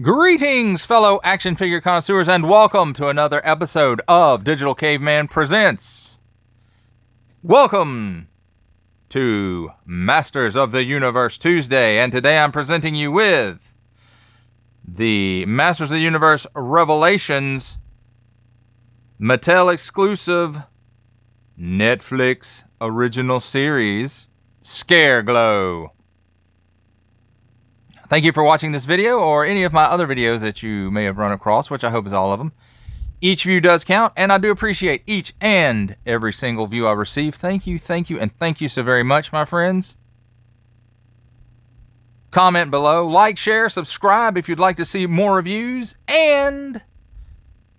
Greetings, fellow action figure connoisseurs, and welcome to another episode of Digital Caveman Presents. Welcome to Masters of the Universe Tuesday, and today I'm presenting you with the Masters of the Universe Revelations Mattel exclusive Netflix original series, Scareglow. Thank you for watching this video or any of my other videos that you may have run across, which I hope is all of them. Each view does count, and I do appreciate each and every single view I receive. Thank you, and thank you so very much, my friends. Comment below, like, share, subscribe if you'd like to see more reviews, and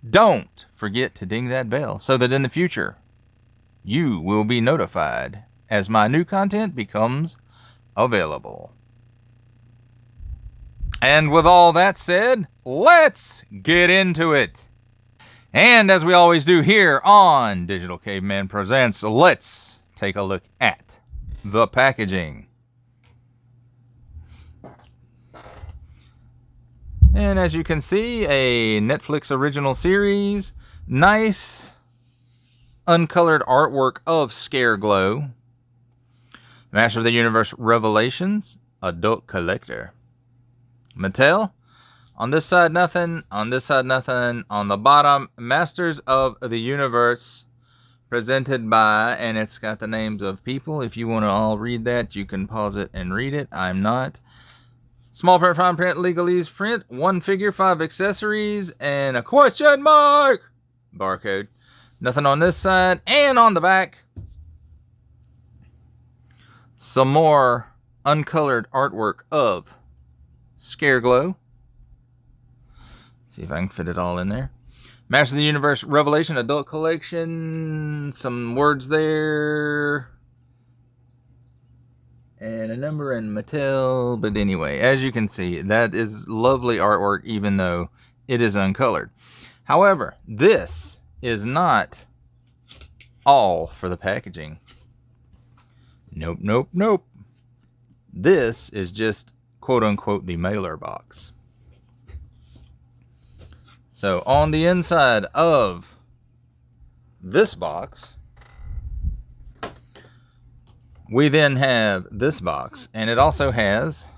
don't forget to ding that bell so that in the future you will be notified as my new content becomes available. And with all that said, let's get into it. And as we always do here on Digital Caveman Presents, let's take a look at the packaging. And as you can see, a Netflix original series, nice uncolored artwork of Scareglow, Master of the Universe Revelations, Adult Collector. Mattel, on this side nothing, on this side nothing, on the bottom, Masters of the Universe, presented by, and it's got the names of people. If you want to all read that, you can pause it and read it. I'm not. Small print, fine print, legalese print, 1 figure, 5 accessories, and a question mark barcode. Nothing on this side, and on the back, some more uncolored artwork of Scareglow. See if I can fit it all in there. Master of the Universe Revelation Adult Collection. Some words there. And a number in Mattel. But anyway, as you can see, that is lovely artwork even though it is uncolored. However, this is not all for the packaging. Nope. This is just quote-unquote the mailer box. So on the inside of this box, we then have this box, and it also has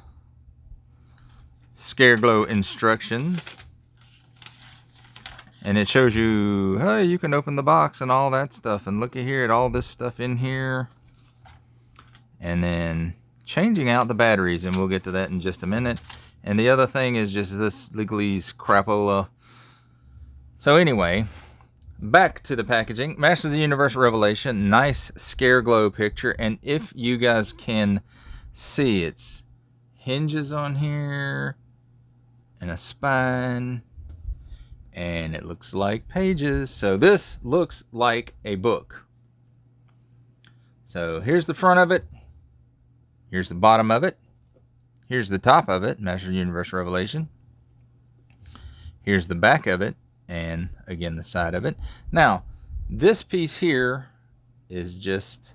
Scareglow instructions, and it shows you, hey, you can open the box and all that stuff, and look at here at all this stuff in here, and then changing out the batteries, and we'll get to that in just a minute. And the other thing is just this legalese crapola. So anyway, back to the packaging. Masters of the Universe Revelation, nice Scareglow picture, and if you guys can see, it's hinges on here and a spine, and it looks like pages. So this looks like a book. So here's the front of it. Here's the bottom of it. Here's the top of it, Master of the Universe Revelation. Here's the back of it, and again the side of it. Now, this piece here is just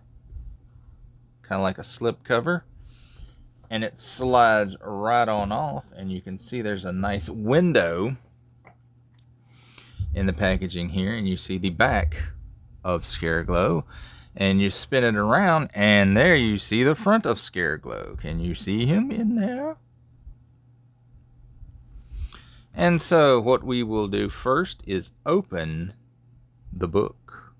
kind of like a slip cover, and it slides right on off, and you can see there's a nice window in the packaging here, and you see the back of Scareglow. And you spin it around, and there you see the front of Scareglow. Can you see him in there? And so what we will do first is open the book.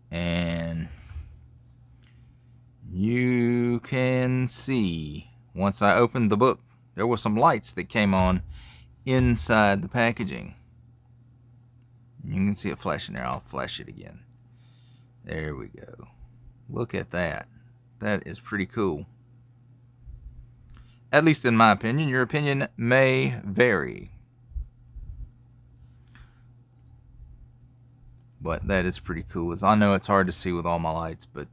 And you can see, once I opened the book, there were some lights that came on inside the packaging. You can see it flashing there. I'll flash it again. There we go. Look at that. That is pretty cool. At least in my opinion. Your opinion may vary. But that is pretty cool. I know it's hard to see with all my lights, but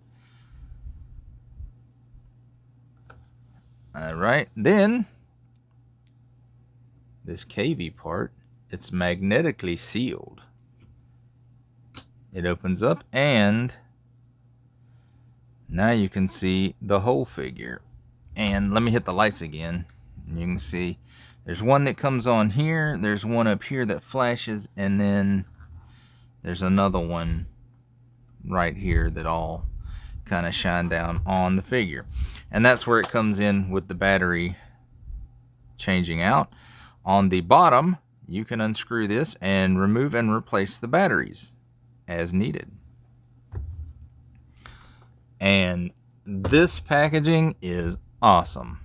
alright. Then this KV part, it's magnetically sealed. It opens up, and now you can see the whole figure. And let me hit the lights again. And you can see there's one that comes on here. There's one up here that flashes. And then there's another one right here that all kind of shine down on the figure. And that's where it comes in with the battery changing out. On the bottom, you can unscrew this and remove and replace the batteries as needed. And this packaging is awesome.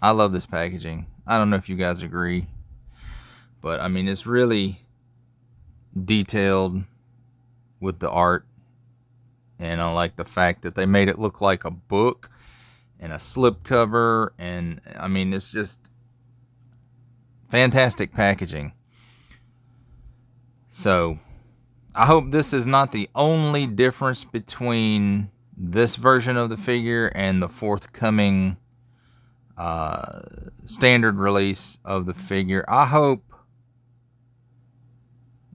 I love this packaging. I don't know if you guys agree, but I mean, it's really detailed with the art. And I like the fact that they made it look like a book and a slipcover. And I mean, it's just fantastic packaging. So I hope this is not the only difference between this version of the figure and the forthcoming standard release of the figure. I hope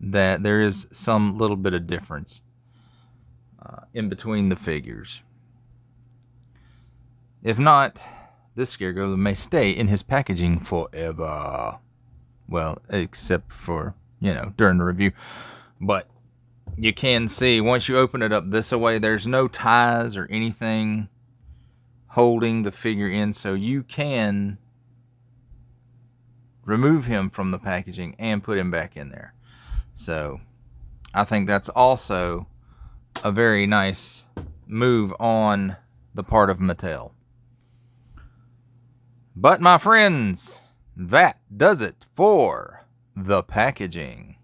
that there is some little bit of difference in between the figures. If not, this Scareglow may stay in his packaging forever. Well, except for, you know, during the review. But you can see, once you open it up this way, there's no ties or anything holding the figure in. So you can remove him from the packaging and put him back in there. So I think that's also a very nice move on the part of Mattel. But my friends, that does it for the packaging.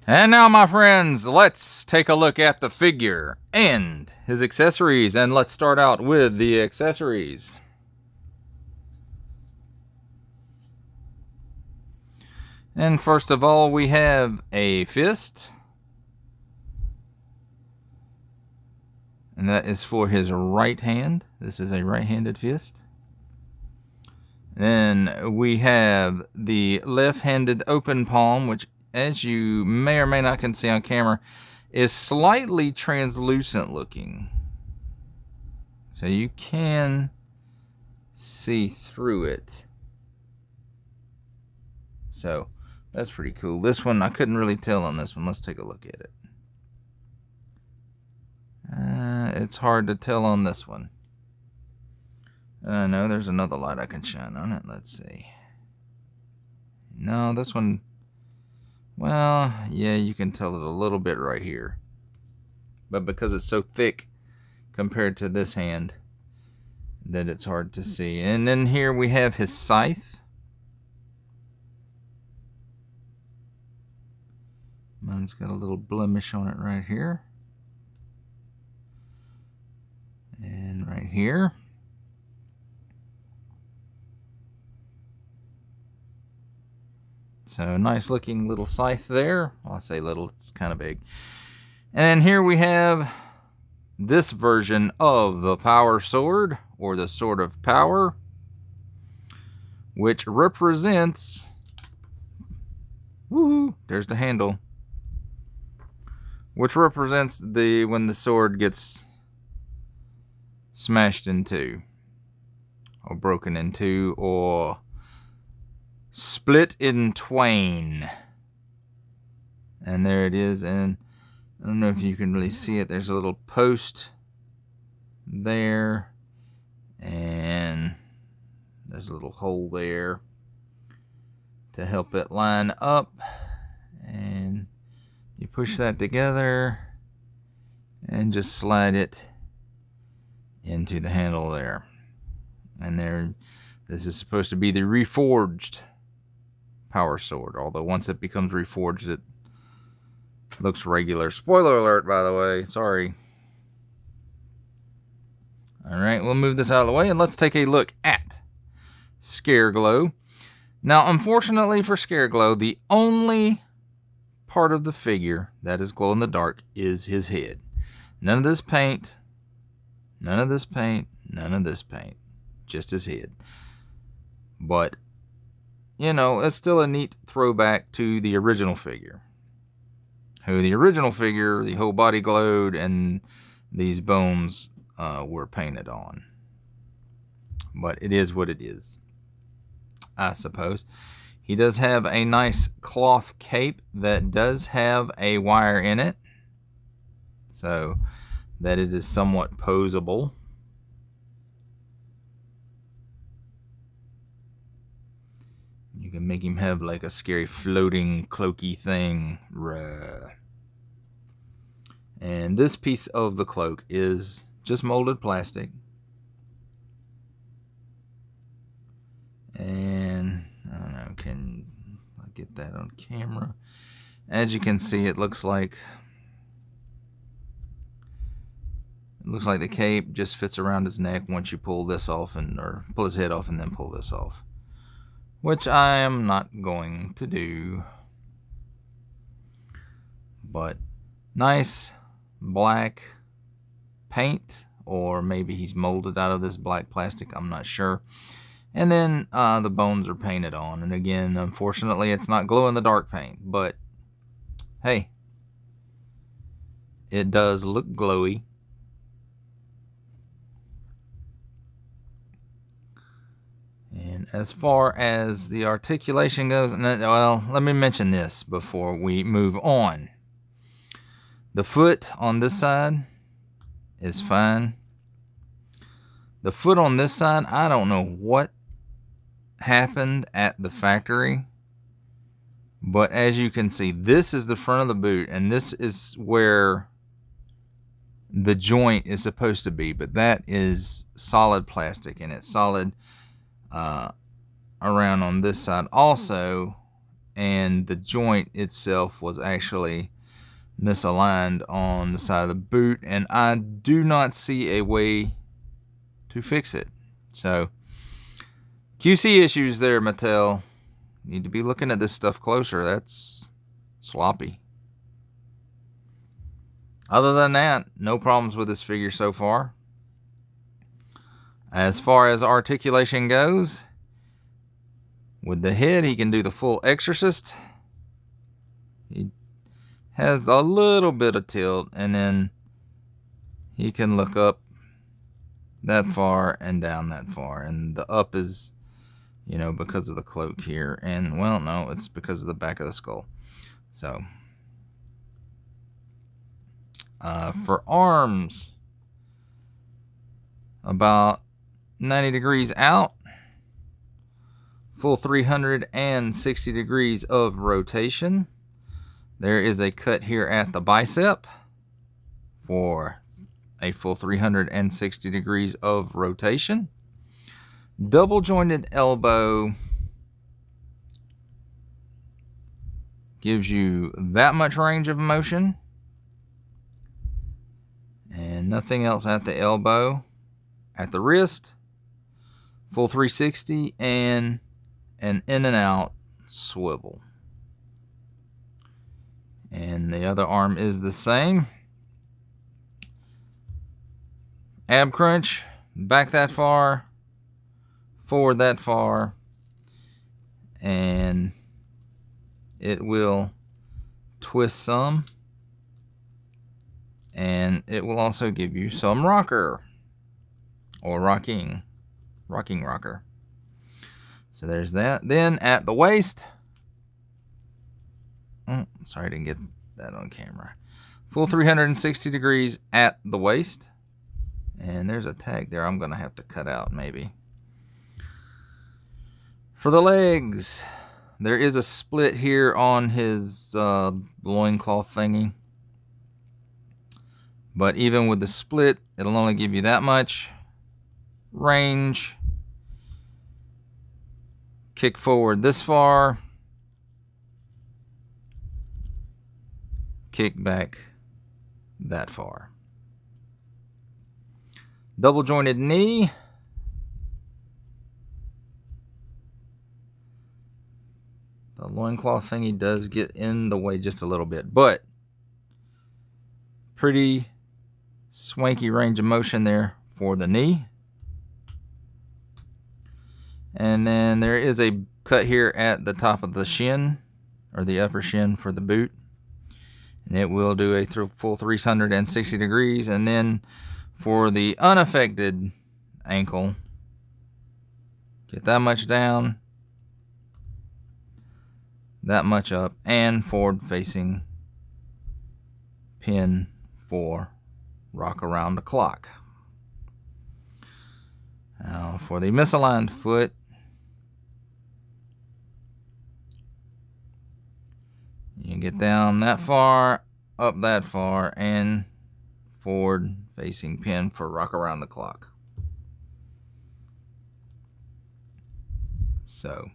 And now, my friends, let's take a look at the figure and his accessories. And let's start out with the accessories. And first of all, we have a fist. And that is for his right hand. This is a right-handed fist. Then we have the left-handed open palm, which, as you may or may not can see on camera, is slightly translucent looking. So you can see through it. So that's pretty cool. This one, I couldn't really tell on this one. Let's take a look at it. It's hard to tell on this one. No, there's another light I can shine on it. Let's see. No, this one, well, yeah, you can tell it a little bit right here. But because it's so thick compared to this hand, that it's hard to see. And then here we have his scythe. Mine's got a little blemish on it right here. And right here. So nice looking little scythe there. Well, I say little, it's kind of big. And here we have this version of the power sword, or the sword of power, which represents, woohoo, there's the handle, which represents when the sword gets smashed in two, or broken in two, or split in twain. And there it is. And I don't know if you can really see it. There's a little post there, and there's a little hole there to help it line up. And you push that together and just slide it into the handle there. And there, this is supposed to be the reforged power sword, although once it becomes reforged, it looks regular. Spoiler alert, by the way, sorry. Alright, we'll move this out of the way and let's take a look at Scareglow. Now, unfortunately for Scareglow, the only part of the figure that is glow in the dark is his head. None of this paint, none of this paint, none of this paint, just his head. But, you know, it's still a neat throwback to the original figure. Who the original figure, the whole body glowed, and these bones were painted on. But it is what it is, I suppose. He does have a nice cloth cape that does have a wire in it, so that it is somewhat posable. You can make him have like a scary floating cloaky thing. Ruh. And this piece of the cloak is just molded plastic. And I don't know, can I get that on camera? As you can see, it looks like the cape just fits around his neck once you pull this off, or pull his head off and then pull this off, which I am not going to do. But nice black paint, or maybe he's molded out of this black plastic, I'm not sure. And then the bones are painted on, and again, unfortunately, it's not glow-in-the-dark paint, but hey, it does look glowy. And as far as the articulation goes, well, let me mention this before we move on. The foot on this side is fine. The foot on this side, I don't know what happened at the factory, but as you can see, this is the front of the boot, and this is where the joint is supposed to be, but that is solid plastic, and it's solid around on this side also, and the joint itself was actually misaligned on the side of the boot, and I do not see a way to fix it. So QC issues there, Mattel. Need to be looking at this stuff closer. That's sloppy. Other than that, no problems with this figure so far. As far as articulation goes, with the head, he can do the full exorcist. He has a little bit of tilt, and then he can look up that far and down that far. And the up is, you know, because of the cloak here. And, well, no, it's because of the back of the skull. So, for arms, about 90 degrees out, full 360 degrees of rotation. There is a cut here at the bicep for a full 360 degrees of rotation. Double jointed elbow gives you that much range of motion, and nothing else at the elbow. At the wrist, full 360 and an in and out swivel. And the other arm is the same. Ab crunch, back that far, forward that far, and it will twist some, and it will also give you some rocker, or rocking rocker. So there's that. Then at the waist, sorry I didn't get that on camera, full 360 degrees at the waist. And there's a tag there I'm going to have to cut out maybe. For the legs, there is a split here on his loincloth thingy. But even with the split, it'll only give you that much range. Kick forward this far. Kick back that far. Double jointed knee. The loincloth thingy does get in the way just a little bit, but pretty swanky range of motion there for the knee. And then there is a cut here at the top of the shin, or the upper shin for the boot. And it will do a full 360 degrees. And then for the unaffected ankle, get that much down, that much up, and forward facing pin for rock around the clock. Now for the misaligned foot, you can get down that far, up that far, and forward facing pin for rock around the clock. So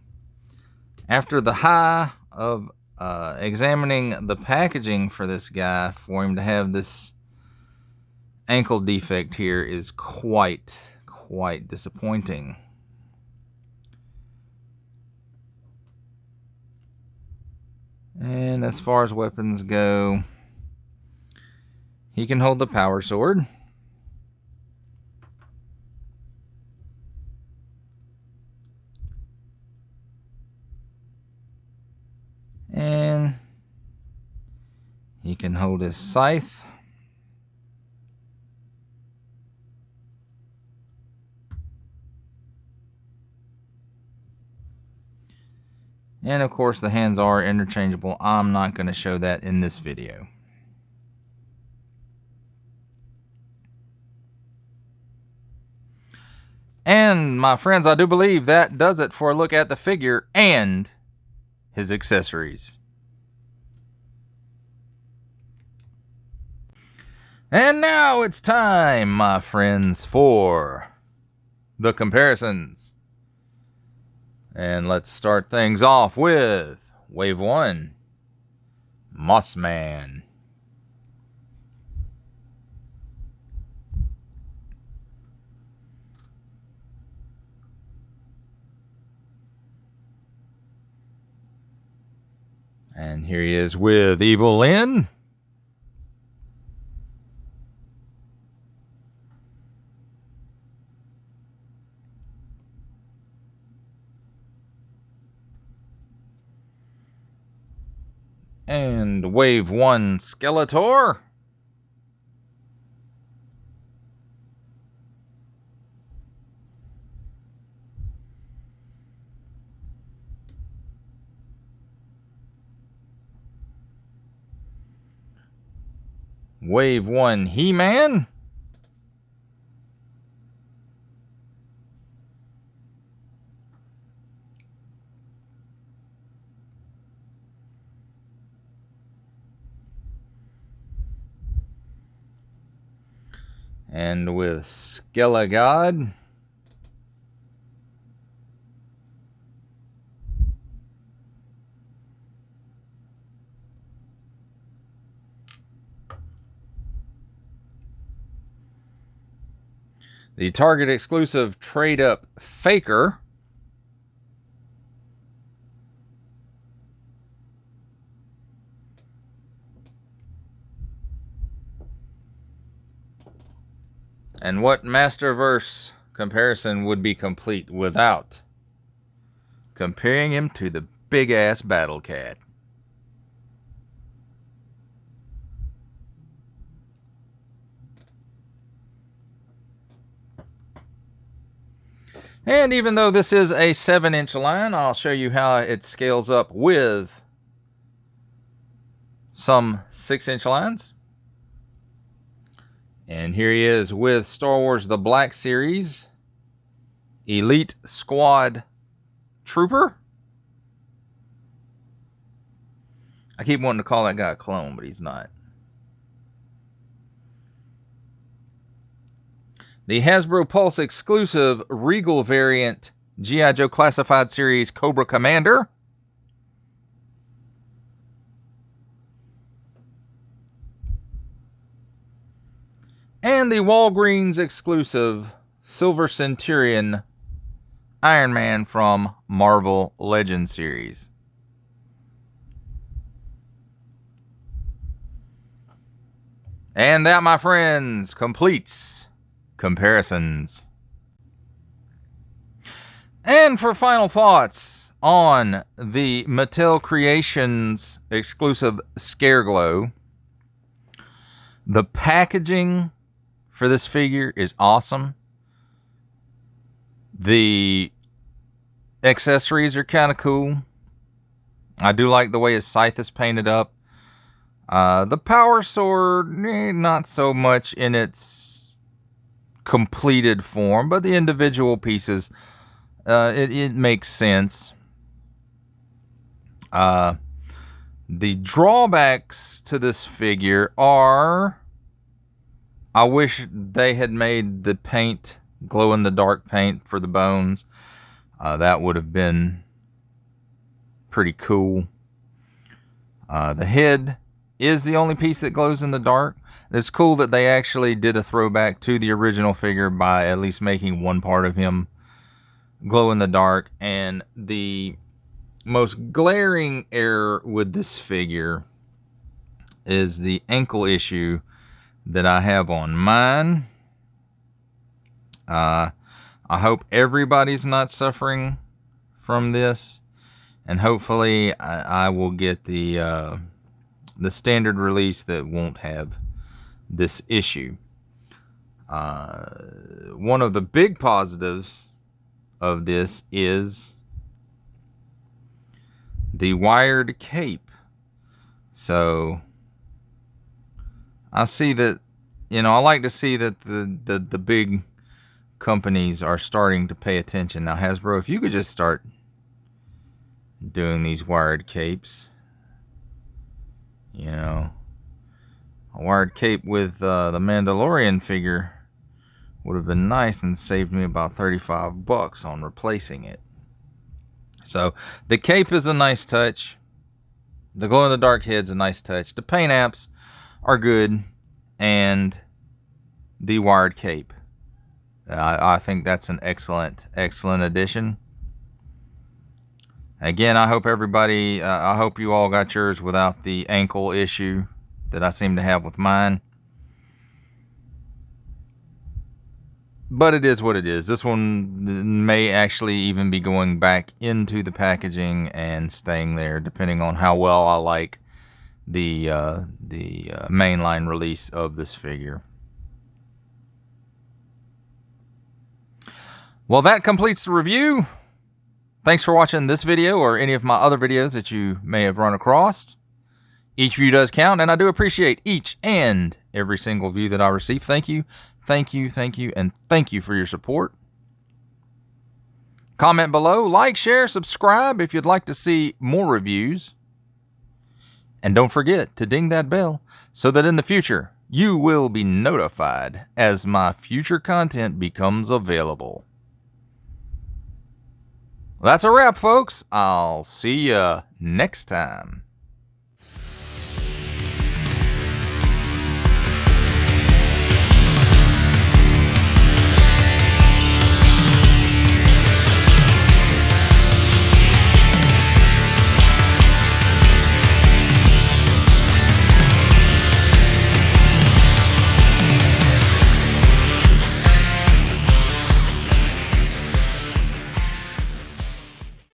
after the high of examining the packaging for this guy, for him to have this ankle defect here is quite disappointing. And as far as weapons go, he can hold the power sword. And he can hold his scythe. And of course the hands are interchangeable. I'm not going to show that in this video. And my friends, I do believe that does it for a look at the figure and his accessories. And now it's time, my friends, for the comparisons. And let's start things off with Wave 1, Mossman. And here he is with Evil Lyn. And Wave 1, Skeletor. Wave 1, He-Man. And with Skelegod. The Target exclusive Trade Up Faker. And what Masterverse comparison would be complete without comparing him to the big-ass Battle Cat? And even though this is a 7-inch line, I'll show you how it scales up with some 6-inch lines. And here he is with Star Wars The Black Series, Elite Squad Trooper. I keep wanting to call that guy a clone, but he's not. The Hasbro Pulse exclusive Regal variant G.I. Joe Classified Series Cobra Commander. And the Walgreens exclusive Silver Centurion Iron Man from Marvel Legends series. And that, my friends, completes comparisons. And for final thoughts on the Mattel Creations exclusive Scareglow, The packaging for this figure is awesome. The accessories are kind of cool. I do like the way his scythe is painted up. The power sword, not so much in its completed form, but the individual pieces, it makes sense. The drawbacks to this figure are, I wish they had made the paint glow-in-the-dark paint for the bones. That would have been pretty cool. The head is the only piece that glows in the dark. It's cool that they actually did a throwback to the original figure by at least making one part of him glow in the dark. And the most glaring error with this figure is the ankle issue that I have on mine. I hope everybody's not suffering from this, and hopefully I will get the standard release that won't have this issue. One of the big positives of this is the wired cape. So I see that, I like to see that the big companies are starting to pay attention. Now, Hasbro, if you could just start doing these wired capes, a wired cape with the Mandalorian figure would have been nice and saved me about $35 on replacing it. So the cape is a nice touch. The glow-in-the-dark head's a nice touch. The paint apps are good, and the wired cape, I think that's an excellent addition. Again, I hope everybody, I hope you all got yours without the ankle issue that I seem to have with mine. But it is what it is. This one may actually even be going back into the packaging and staying there, depending on how well I like the mainline release of this figure. Well, that completes the review. Thanks for watching this video or any of my other videos that you may have run across. Each view does count, and I do appreciate each and every single view that I receive. Thank you, thank you, thank you, and thank you for your support. Comment below, like, share, subscribe if you'd like to see more reviews. And don't forget to ding that bell so that in the future you will be notified as my future content becomes available. That's a wrap, folks. I'll see ya next time.